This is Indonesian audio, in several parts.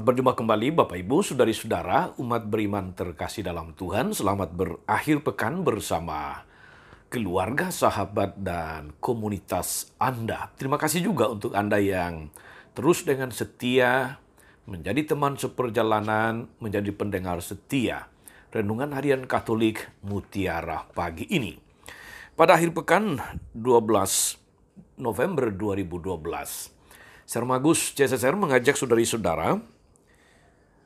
Selamat berjumpa kembali Bapak Ibu, Saudari-saudara, umat beriman terkasih dalam Tuhan. Selamat berakhir pekan bersama keluarga, sahabat, dan komunitas Anda. Terima kasih juga untuk Anda yang terus dengan setia menjadi teman seperjalanan, menjadi pendengar setia Renungan Harian Katolik Mutiara pagi ini. Pada akhir pekan 12 November 2012, Sermagus CSSR mengajak saudari-saudara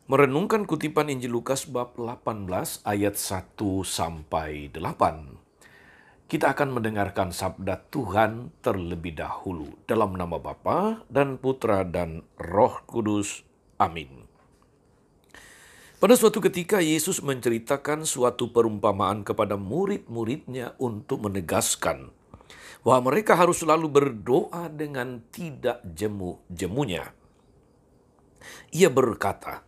merenungkan kutipan Injil Lukas bab 18 ayat 1 sampai 8. Kita akan mendengarkan sabda Tuhan terlebih dahulu. Dalam nama Bapa dan Putra dan Roh Kudus. Amin. Pada suatu ketika Yesus menceritakan suatu perumpamaan kepada murid-muridnya untuk menegaskan bahwa mereka harus selalu berdoa dengan tidak jemu-jemunya. Ia berkata,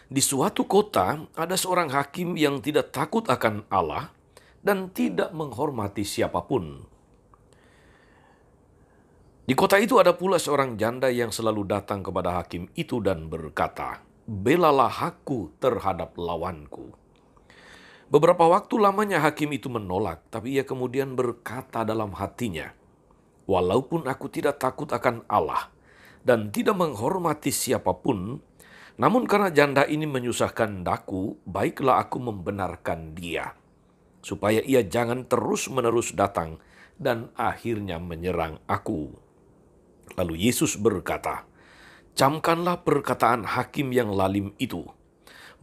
di suatu kota ada seorang hakim yang tidak takut akan Allah dan tidak menghormati siapapun. Di kota itu ada pula seorang janda yang selalu datang kepada hakim itu dan berkata, "Belalah aku terhadap lawanku." Beberapa waktu lamanya hakim itu menolak, tapi ia kemudian berkata dalam hatinya, "Walaupun aku tidak takut akan Allah dan tidak menghormati siapapun, namun karena janda ini menyusahkan daku, baiklah aku membenarkan dia, supaya ia jangan terus-menerus datang dan akhirnya menyerang aku." Lalu Yesus berkata, "Camkanlah perkataan hakim yang lalim itu.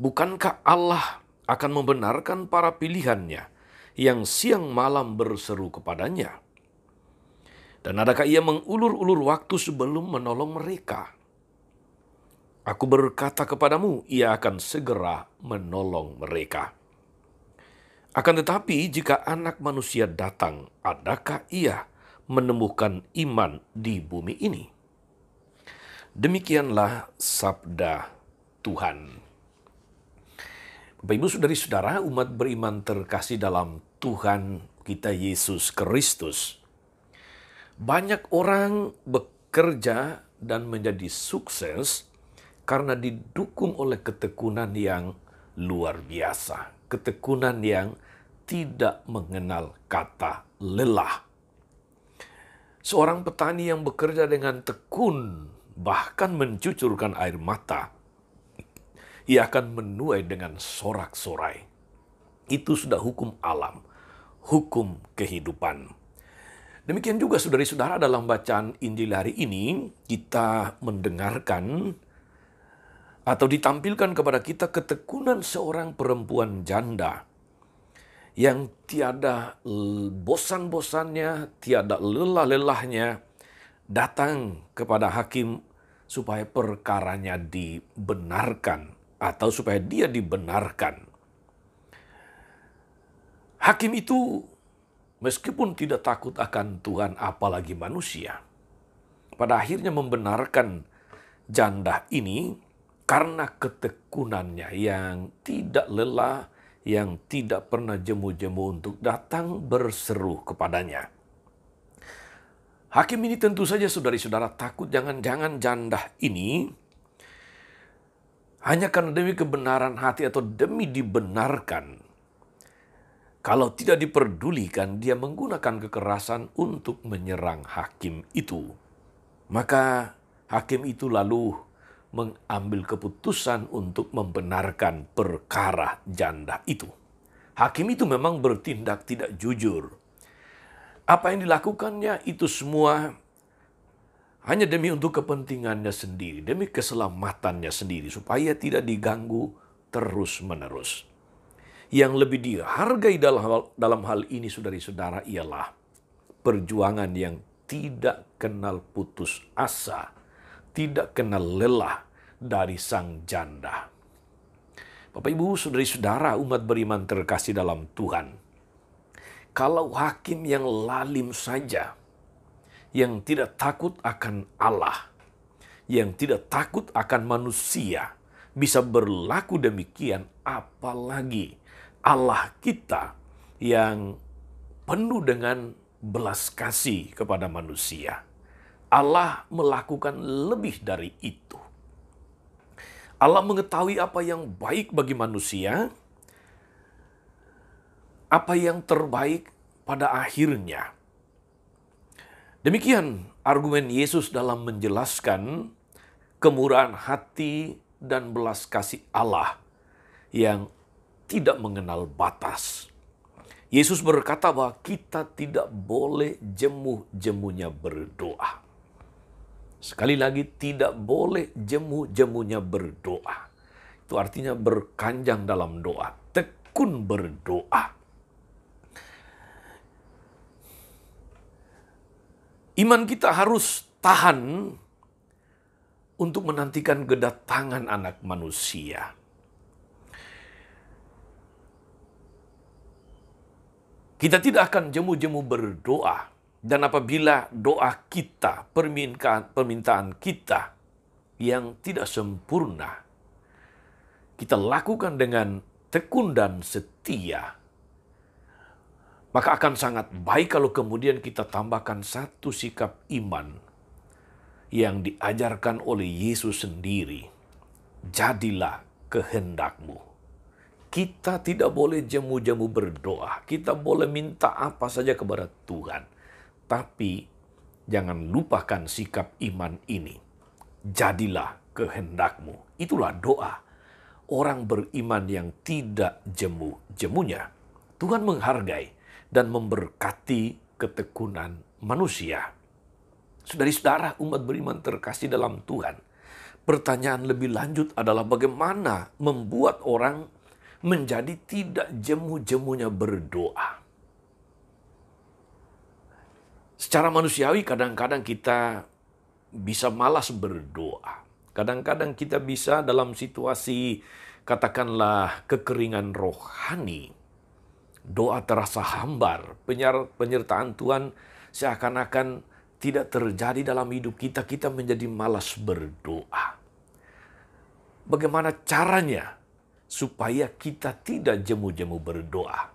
Bukankah Allah akan membenarkan para pilihannya yang siang malam berseru kepadanya? Dan adakah ia mengulur-ulur waktu sebelum menolong mereka? Aku berkata kepadamu, ia akan segera menolong mereka. Akan tetapi jika Anak Manusia datang, adakah ia menemukan iman di bumi ini?" Demikianlah sabda Tuhan. Bapak Ibu Saudari-saudara, umat beriman terkasih dalam Tuhan kita Yesus Kristus. Banyak orang bekerja dan menjadi sukses karena didukung oleh ketekunan yang luar biasa. Ketekunan yang tidak mengenal kata lelah. Seorang petani yang bekerja dengan tekun, bahkan mencucurkan air mata, ia akan menuai dengan sorak-sorai. Itu sudah hukum alam, hukum kehidupan. Demikian juga saudari-saudara, dalam bacaan Injil hari ini kita mendengarkan atau ditampilkan kepada kita ketekunan seorang perempuan janda yang tiada bosan-bosannya, tiada lelah-lelahnya datang kepada hakim supaya perkaranya dibenarkan atau supaya dia dibenarkan. Hakim itu meskipun tidak takut akan Tuhan apalagi manusia, pada akhirnya membenarkan janda ini karena ketekunannya yang tidak lelah, yang tidak pernah jemu-jemu untuk datang berseru kepadanya. Hakim ini tentu saja saudari-saudara takut jangan-jangan janda ini hanya karena demi kebenaran hati atau demi dibenarkan, kalau tidak diperdulikan, dia menggunakan kekerasan untuk menyerang hakim itu. Maka hakim itu lalu mengambil keputusan untuk membenarkan perkara janda itu. Hakim itu memang bertindak tidak jujur. Apa yang dilakukannya itu semua hanya demi untuk kepentingannya sendiri, demi keselamatannya sendiri, supaya tidak diganggu terus-menerus. Yang lebih dihargai dalam hal ini, saudari-saudara, ialah perjuangan yang tidak kenal putus asa, tidak kenal lelah dari sang janda. Bapak, Ibu, saudari-saudara, umat beriman terkasih dalam Tuhan, kalau hakim yang lalim saja, yang tidak takut akan Allah, yang tidak takut akan manusia, bisa berlaku demikian, apalagi Allah kita yang penuh dengan belas kasih kepada manusia. Allah melakukan lebih dari itu. Allah mengetahui apa yang baik bagi manusia, apa yang terbaik pada akhirnya. Demikian argumen Yesus dalam menjelaskan kemurahan hati dan belas kasih Allah yang tidak mengenal batas. Yesus berkata bahwa kita tidak boleh jemu-jemunya berdoa. Sekali lagi, tidak boleh jemu-jemunya berdoa. Itu artinya berkanjang dalam doa, tekun berdoa. Iman kita harus tahan untuk menantikan kedatangan Anak Manusia. Kita tidak akan jemu-jemu berdoa, dan apabila doa kita, permintaan kita yang tidak sempurna, kita lakukan dengan tekun dan setia, maka akan sangat baik kalau kemudian kita tambahkan satu sikap iman yang diajarkan oleh Yesus sendiri. Jadilah kehendakmu. Kita tidak boleh jemu-jemu berdoa. Kita boleh minta apa saja kepada Tuhan. Tapi jangan lupakan sikap iman ini. Jadilah kehendakmu. Itulah doa orang beriman yang tidak jemu-jemunya. Tuhan menghargai dan memberkati ketekunan manusia. Saudara-saudara, umat beriman terkasih dalam Tuhan. Pertanyaan lebih lanjut adalah bagaimana membuat orang menjadi tidak jemu-jemunya berdoa. Secara manusiawi kadang-kadang kita bisa malas berdoa. Kadang-kadang kita bisa dalam situasi katakanlah kekeringan rohani. Doa terasa hambar, penyertaan Tuhan seakan-akan tidak terjadi dalam hidup kita. Kita menjadi malas berdoa. Bagaimana caranya supaya kita tidak jemu-jemu berdoa?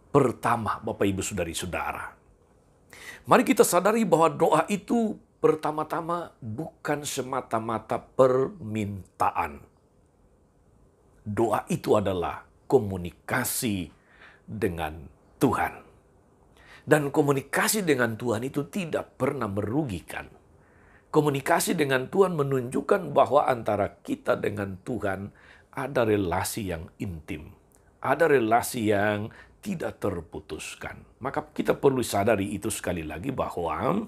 Pertama, Bapak Ibu Saudari-saudara, mari kita sadari bahwa doa itu pertama-tama bukan semata-mata permintaan. Doa itu adalah komunikasi dengan Tuhan. Dan komunikasi dengan Tuhan itu tidak pernah merugikan. Komunikasi dengan Tuhan menunjukkan bahwa antara kita dengan Tuhan ada relasi yang intim, ada relasi yang tidak terputuskan. Maka kita perlu sadari itu sekali lagi bahwa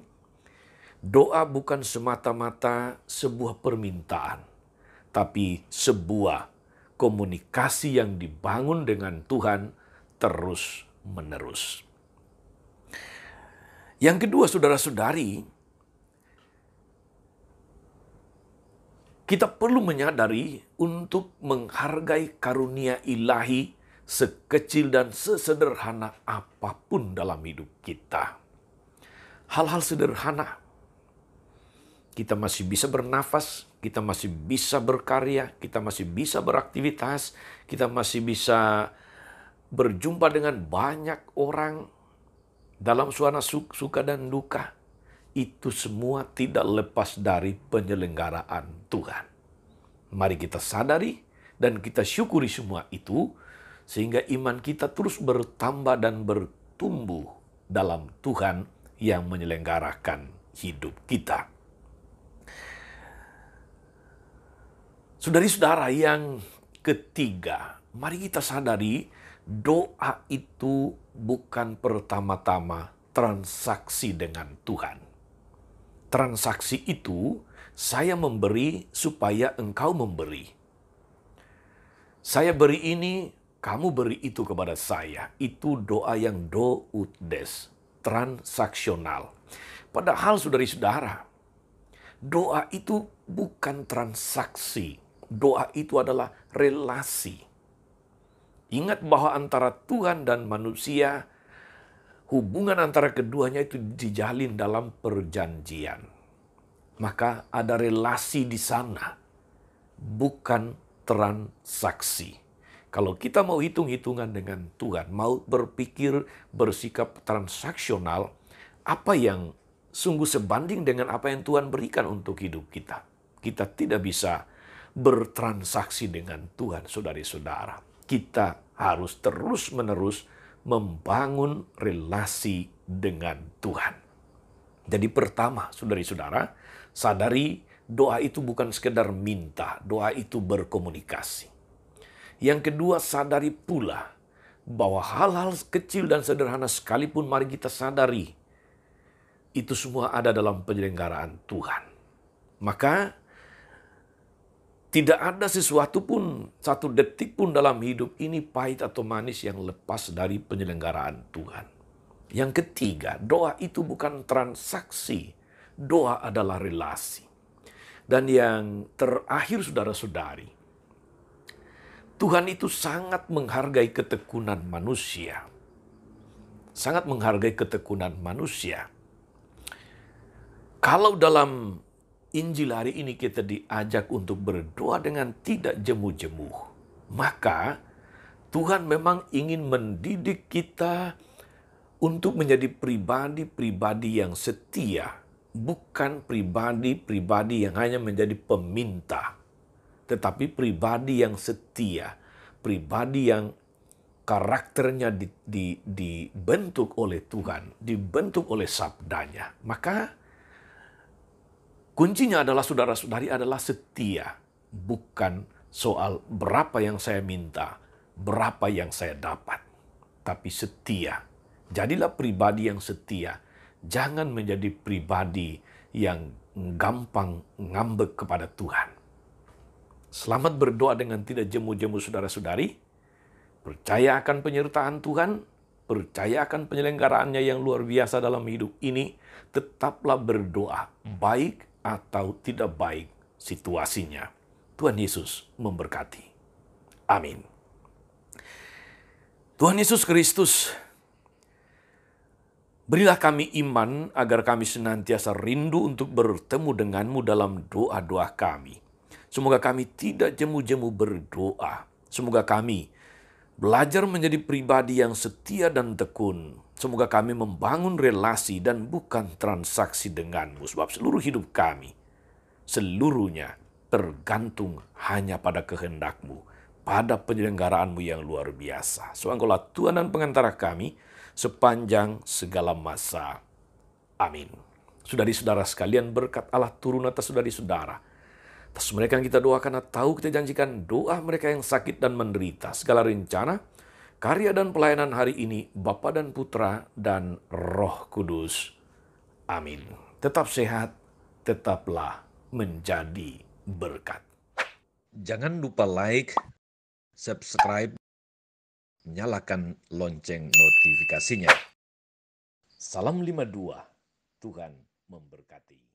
doa bukan semata-mata sebuah permintaan, tapi sebuah komunikasi yang dibangun dengan Tuhan terus-menerus. Yang kedua, saudara-saudari, kita perlu menyadari untuk menghargai karunia ilahi sekecil dan sesederhana apapun dalam hidup kita. Hal-hal sederhana. Kita masih bisa bernafas, kita masih bisa berkarya, kita masih bisa beraktivitas, kita masih bisa berjumpa dengan banyak orang dalam suasana suka dan duka. Itu semua tidak lepas dari penyelenggaraan Tuhan. Mari kita sadari dan kita syukuri semua itu, sehingga iman kita terus bertambah dan bertumbuh dalam Tuhan yang menyelenggarakan hidup kita. Saudari-saudara, yang ketiga, mari kita sadari doa itu bukan pertama-tama transaksi dengan Tuhan. Transaksi itu saya memberi supaya engkau memberi. Saya beri ini, kamu beri itu kepada saya. Itu doa yang doudes, transaksional. Padahal saudari-saudara, doa itu bukan transaksi. Doa itu adalah relasi. Ingat bahwa antara Tuhan dan manusia, hubungan antara keduanya itu dijalin dalam perjanjian. Maka ada relasi di sana, bukan transaksi. Kalau kita mau hitung-hitungan dengan Tuhan, mau berpikir bersikap transaksional, apa yang sungguh sebanding dengan apa yang Tuhan berikan untuk hidup kita? Kita tidak bisa bertransaksi dengan Tuhan, saudara-saudara. Kita harus terus-menerus membangun relasi dengan Tuhan. Jadi pertama, saudara-saudara, sadari doa itu bukan sekedar minta, doa itu berkomunikasi. Yang kedua, sadari pula bahwa hal-hal kecil dan sederhana sekalipun mari kita sadari, itu semua ada dalam penyelenggaraan Tuhan. Maka tidak ada sesuatu pun, satu detik pun dalam hidup ini pahit atau manis yang lepas dari penyelenggaraan Tuhan. Yang ketiga, doa itu bukan transaksi, doa adalah relasi. Dan yang terakhir, saudara-saudari, Tuhan itu sangat menghargai ketekunan manusia. Sangat menghargai ketekunan manusia. Kalau dalam Injil hari ini kita diajak untuk berdoa dengan tidak jemu-jemu, maka Tuhan memang ingin mendidik kita untuk menjadi pribadi-pribadi yang setia, bukan pribadi-pribadi yang hanya menjadi peminta, tetapi pribadi yang setia, pribadi yang karakternya dibentuk oleh Tuhan, dibentuk oleh sabdanya. Maka kuncinya adalah, saudara-saudari, adalah setia, bukan soal berapa yang saya minta, berapa yang saya dapat, tapi setia. Jadilah pribadi yang setia. Jangan menjadi pribadi yang gampang ngambek kepada Tuhan. Selamat berdoa dengan tidak jemu-jemu, saudara-saudari. Percaya akan penyertaan Tuhan, percaya akan penyelenggaraannya yang luar biasa dalam hidup ini. Tetaplah berdoa, baik atau tidak baik situasinya. Tuhan Yesus memberkati. Amin. Tuhan Yesus Kristus, berilah kami iman agar kami senantiasa rindu untuk bertemu denganmu dalam doa-doa kami. Semoga kami tidak jemu-jemu berdoa. Semoga kami belajar menjadi pribadi yang setia dan tekun. Semoga kami membangun relasi dan bukan transaksi denganmu. Sebab seluruh hidup kami, seluruhnya tergantung hanya pada kehendakmu, pada penyelenggaraanmu yang luar biasa. Sebab Engkaulah Tuhan dan pengantara kami sepanjang segala masa. Amin. Saudari-saudara sekalian, berkat Allah turun atas saudari-saudara. Atas mereka yang kita doakan, tahu kita janjikan doa mereka yang sakit dan menderita. Segala rencana, karya dan pelayanan hari ini, Bapa dan Putra dan Roh Kudus. Amin. Tetap sehat, tetaplah menjadi berkat. Jangan lupa like, subscribe, nyalakan lonceng notifikasinya. Salam 52, Tuhan memberkati.